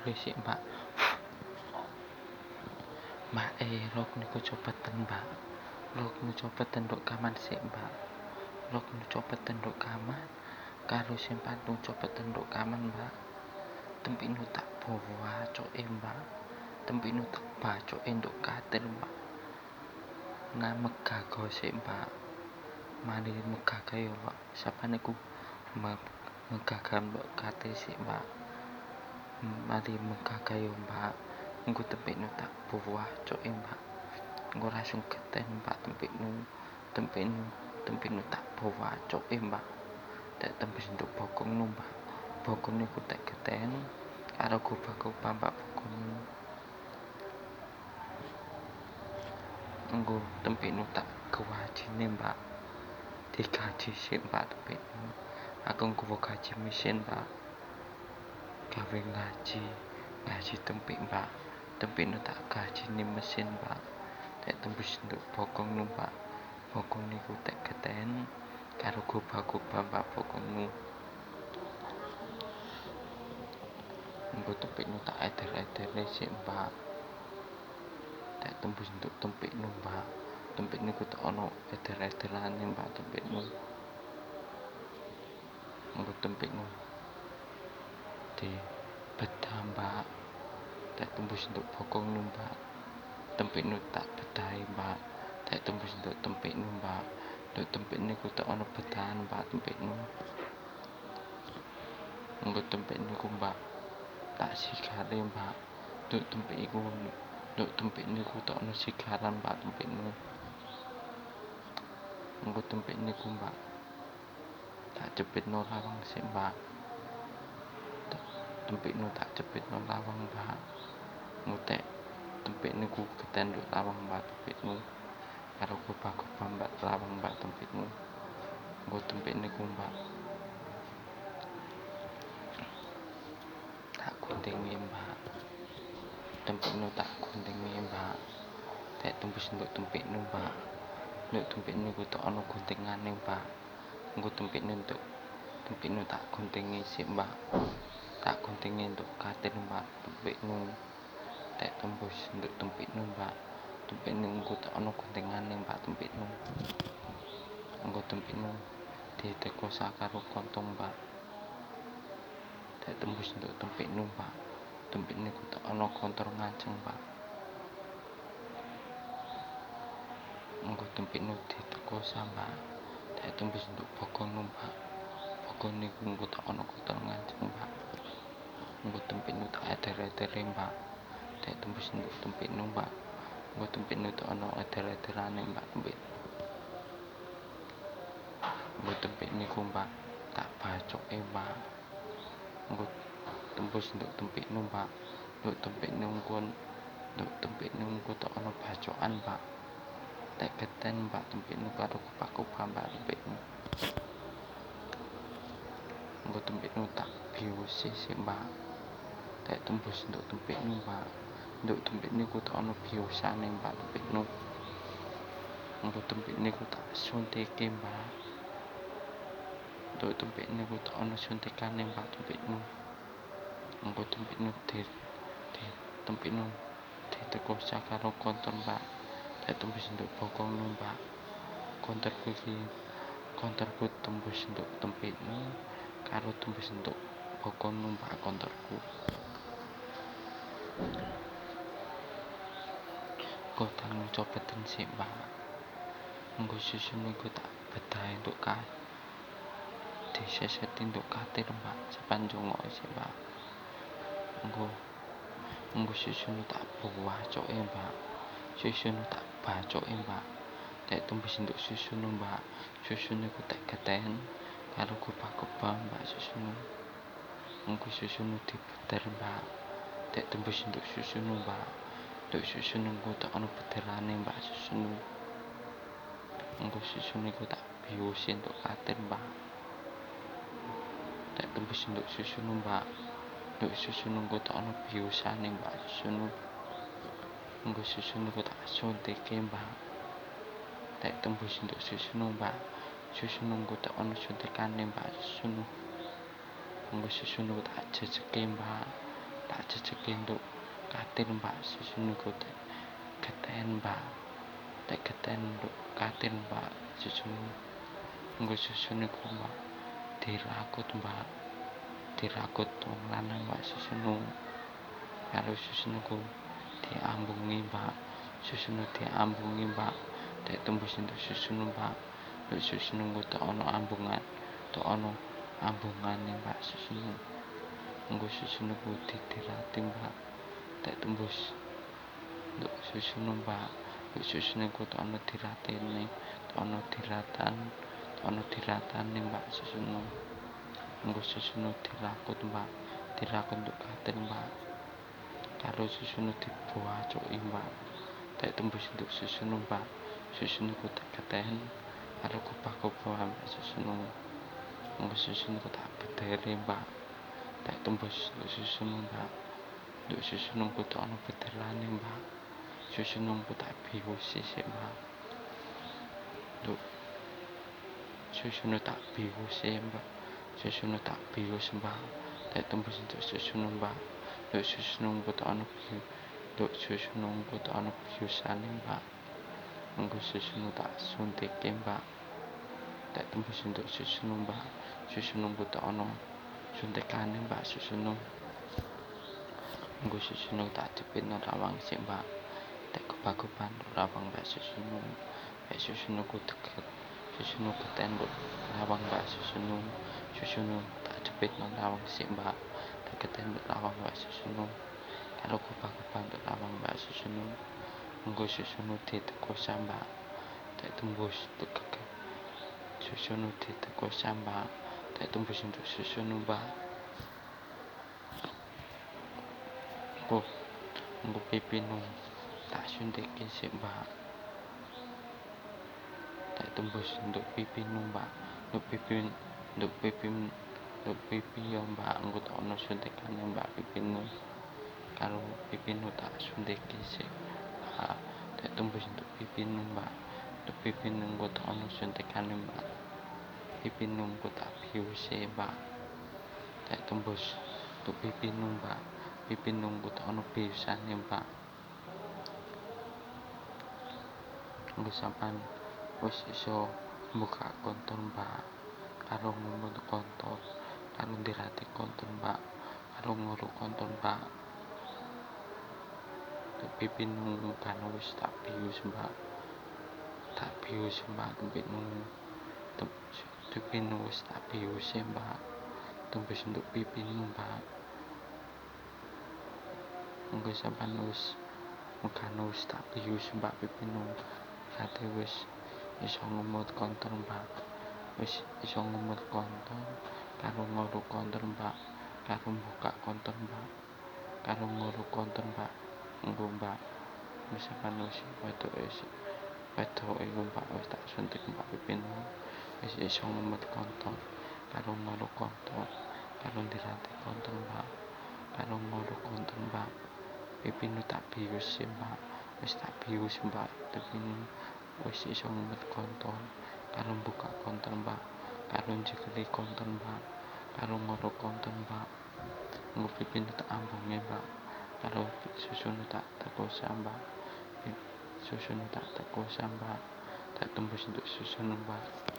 boleh sih mbak. Mbak rok niku copetan mbak. Rok niku copetan nduk kamar sih mbak. Rok niku copetan nduk kamar. Karo sing patung copetan nduk kamar mbak. Tempe nu tak bawa coke mbak. Tempe nu tak bacoke nduk katil mbak. Megah gosik mbak. Mari megah kaya mbak. Sapa niku megah mbak katil sih mbak. Mari megah kaya mbak. Engko tempe nu tak bawa coke mbak. Engko langsung geten mbak tempe nu tak bawa coke mbak. Tak tembus nduk bokong nu mbak. Bokong niku tak geten karo kubah-kubah mbak bokong. Engko tempe nu tak kewajine mbak. Digaji sik mbak tempe nu. Aku nggawa gaji mesin mbak. Gawe gaji tempe mbak. Tempe nu tak gajine mesin mbak. Tak tembus nduk bokong nu mbak. Bokong niku tak geten karo kubah-kubah mbak bokong nu. Engko tempe nu tak eder-ederne sik mbak. Tak tembus nduk tempe nu mbak. Tempe niku tak ono eder-ederane mbak tempe nu. Engko tempe nu bedah mbak. Tak tembus nduk bokong nu mbak. Tempe nu tak bedahi mbak. Tak tembus nduk tempe nu mbak. Nduk tempe niku tak ono bedahan mbak tempe nu. Engko tempe niku mbak tak sigare mbak. Nduk tempe niku tak ono sigaran mbak tempe nu. Engko tempe niku mbak tak jepitno lawang sik mbak. Tempe nu tak jepitno lawang mbak. Ngutek tempe niku geten nduk lawang mbak tempe nu. Karo kubah-kubah mbak lawang mbak tempe nu. Engko tempe niku mbak tak guntingi mbak. Tempe nu tak guntingi mbak. Tak tembus nduk tempe nu mbak. Nduk tempe niku tak ono guntingane mbak. Engko tempe nu tak guntingi sik mbak. Tak guntingi nduk katil mbak tempe nu. Tak tembus nduk tempe nu mbak. Tempe niku tak ono guntingane mbak tempe nu. Engko tempe nu ditekosa karo kontong mbak. Tak tembus nduk tempe nu mbak. Tempe niku tak ono kontor ngajeng mbak. Engko tempe nu ditekosa mbak. Tak tembus nduk bokong nu mbak. Bokong niku engko tak ono kontor ngajeng mbak. Engko tempe nu tak eder-edere mbak. Tak tembus nduk tempe nu mbak. Engko tempe nu tak ono eder-ederane mbak tempe. Engko tempe niku mbak tak bacoke mbak. Engko tembus nduk tempe nu mbak. Nduk tempe nu engko tak ono bacokan mbak. Tak geten mbak tempe nu karo kubah-kubah mbak tempe nu. Engko tempe nu tak biusi sik mbak. Tak tembus nduk tempe nu mbak. Nduk tempe niku tak ono biusane mbak tempe nu. Engko tempe niku tak suntike mbak. Nduk tempe niku tak ono suntikane mbak tempe nu. Engko tempe nu ditekosa karo kontor mbak. Tak tembus nduk bokong nu mbak. Kontorku tembus nduk tempe nu karo tembus nduk bokong nu mbak kontorku. Kotang copetan sik mbak. Engko susu niku tak bedahi nduk diseseti nduk katil mbak. Sepanjang sik mbak. Engko susu nu tak buah coke mbak. Susu nu tak bacoke mbak. Tak tembus nduk susu nu mbak. Susu niku tak geten karo kubah-kubah mbak susu nu. Engko susu nu dibeder mbak. Tak tembus nduk susu nu mbak. Nduk susu niku tak ono bederane mbak susu nu. Engko susu niku tak biusi nduk katil mbak. Tak tembus nduk susu nu mbak. Nduk susu niku tak ono biusane mbak susu nu. Engko susu niku tak suntike mbak. Tak tembus nduk susu nu mbak. Susu niku tak ono suntikane mbak susu nu. Engko susu niku tak jejeke mbak. tak ceceki untuk katil mbak susu niku tak geten mbak, tak geten untuk katil mbak susu. Nggo susu niku mbak dirakut mbak, dirakut wong lanang mbak susunu. Karo susu niku diambungi mbak, susunu diambungi mbak, tak tembus untuk susunu mbak. Lek susu niku tak ono ambungan, tak ono ambungane mbak susunu. Nggo susu niku didirati mbak, tak tembus untuk susunu mbak. Lek susu niku tak ono diratine, tak ono diratan, tak ono diratane mbak susunu. Nggo susunu dirakut mbak, dirakut untuk katil mbak. Karo susunu dibuacuki mbak, tak tembus untuk susunu mbak. Susu niku tak geten karo kupah-kupah mbak susunu. Nggo susu niku tak bederi mbak, tak tembus untuk susunu mbak. Untuk susu niku tak ono bederane mbak. Susu niku tak biusi sik mbak. Untuk susu tak biusi mbak. Susu tak bius mbak, tak tembus untuk susu mbak. Untuk susu niku tak ono untuk susu niku tak ono biusane mbak. Nggo susu tak suntike mbak, tak tembus untuk susu mbak. Susu niku tak ono suntikane mbak susu. Nggo susu tak jepitno rawang sik mbak, tak kebak-keban rawang mbak susu. Mbak susu niku deket, susu geten mbok rawang mbak susu. Susu tak jepitno rawang sik mbak, tak geten rawang mbak susu. Karo kebak-keban rawang mbak susu. Nggo susu ditekus mbak, tak tembus tegek. Susu ditekus mbak, tak tembus untuk susu mbak. Nggo pipinu tak suntiki sik mbak, tak tembus untuk pipinu mbak. Untuk pipi yo mbak, engko tak ono suntikane mbak pipinu. Karo pipinu tak suntiki sik mbak, tak tembus untuk pipinu mbak. Untuk pipinu engko tak ono suntikane mbak. Pipinu engko tak biusi mbak, tak tembus untuk pipinu mbak. Pipinu engko tak ono biusane mbak. Engko sampean wis iso buka kontor mbak, karo ngomong kontor, karo dirati kontor mbak, karo nguru kontor mbak. Pipinu kan wis tak bius mbak, tak bius mbak. Pipinu wis tak bius mbak, tembus untuk pipinu mbak. Engko sampean wis tak bius mbak pipinu, berarti wis iso ngemot kontor mbak. Wis iso ngemot kontor, karo nguru kontor mbak, karo buka kontor mbak, karo nguru kontor mbak. Engko mbak wis sampean wis wedok iku mbak wis tak suntik mbak pipinu. Wis iso ngemot kontor, karo nguru kontor, karo dirati kontor mbak, karo nguru kontor mbak. Pipinu tak bius mbak, wis tak bius mbak. Pipinu wis iso ngemot kontor, karo buka kontor mbak, karo njekeli kontor mbak, karo nguru kontor mbak. Engko pipinu tak ambungi mbak, karo susu tak tekus mbak. Susu tak tekus mbak, tak tembus untuk susu mbak.